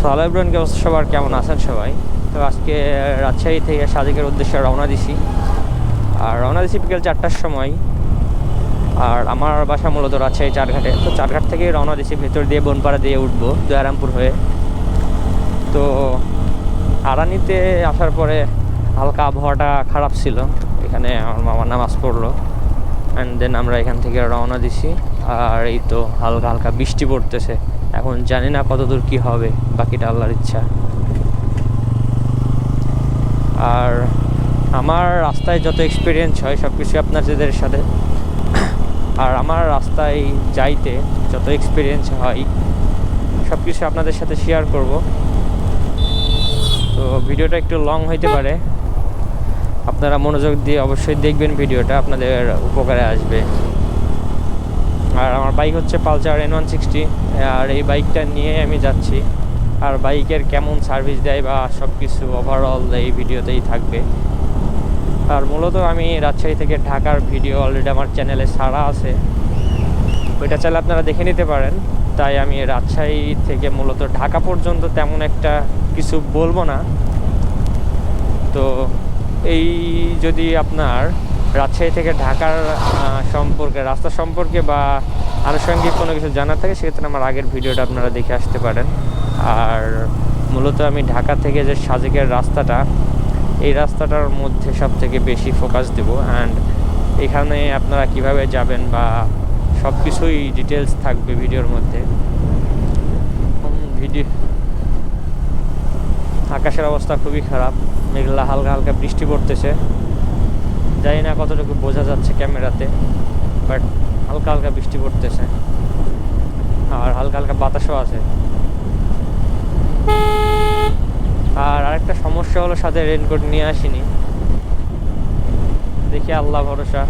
So hello everyone, কি অবস্থা সবার, কেমন আছেন সবাই? তো আজকে রাজশাহী থেকে সাজেকের উদ্দেশ্যে রওনা দিছি। আর রওনা দিছি বিকেল 4টার সময়। আর আমার বাসা মূলত রাজশাহী চারঘাটে। তো চারঘাট থেকেই রওনা দিছি, ভেতর দিয়ে বনপাড়া দিয়ে উঠবো দয়ারামপুর হয়ে। তো আরানিতে আসার পরে হালকা আবহাওয়াটা খারাপ ছিল, এখানে আমার মামা নামাজ পড়লো অ্যান্ড দেন আমরা এখান থেকে রওনা দিছি। আর এই তো হালকা হালকা বৃষ্টি পড়তেছে, এখন জানি না কতদূর কি হবে, বাকিটা আল্লাহর ইচ্ছা। আর আমার রাস্তায় যত এক্সপিরিয়েন্স হয় সব কিছু আপনাদের সাথে, আর আমার রাস্তায় যাইতে যত এক্সপিরিয়েন্স হয় সব কিছু আপনাদের সাথে শেয়ার করব। তো ভিডিওটা একটু লং হইতে পারে, আপনারা মনোযোগ দিয়ে অবশ্যই দেখবেন, ভিডিওটা আপনাদের উপকারে আসবে। আর আমার বাইক হচ্ছে পালসার N160, আর এই বাইকটা নিয়ে আমি যাচ্ছি। আর বাইকের কেমন সার্ভিস দেয় বা সব কিছু ওভারঅল এই ভিডিওতেই থাকবে। আর মূলত আমি রাজশাহী থেকে ঢাকার ভিডিও অলরেডি আমার চ্যানেলে ছাড়া আছে, ওইটা চাইলে আপনারা দেখে নিতে পারেন। তাই আমি রাজশাহী থেকে মূলত ঢাকা পর্যন্ত তেমন একটা কিছু বলবো না। তো এই যদি আপনার রাজশাহী থেকে ঢাকার সম্পর্কে, রাস্তা সম্পর্কে বা আনুষঙ্গিক কোনো কিছু জানার থাকে, সেক্ষেত্রে আমার আগের ভিডিওটা আপনারা দেখে আসতে পারেন। আর মূলত আমি ঢাকা থেকে যে সাজেকের রাস্তাটা, এই রাস্তাটার মধ্যে সব থেকে বেশি ফোকাস দেব। অ্যান্ড এখানে আপনারা কিভাবে যাবেন বা সব কিছুই ডিটেলস থাকবে ভিডিওর মধ্যে। আকাশের অবস্থা খুবই খারাপ, মেঘলা, হালকা হালকা বৃষ্টি পড়তেছে। জানি না কতটুকু বোঝা যাচ্ছে ক্যামেরাতে, বাট হালকা হালকা বৃষ্টি পড়তেছে আর হালকা হালকা বাতাসও আছে। আর আরেকটা সমস্যা হলো, সাথে রেনকোট নিয়ে আসিনি। দেখি, আল্লাহ ভরসা।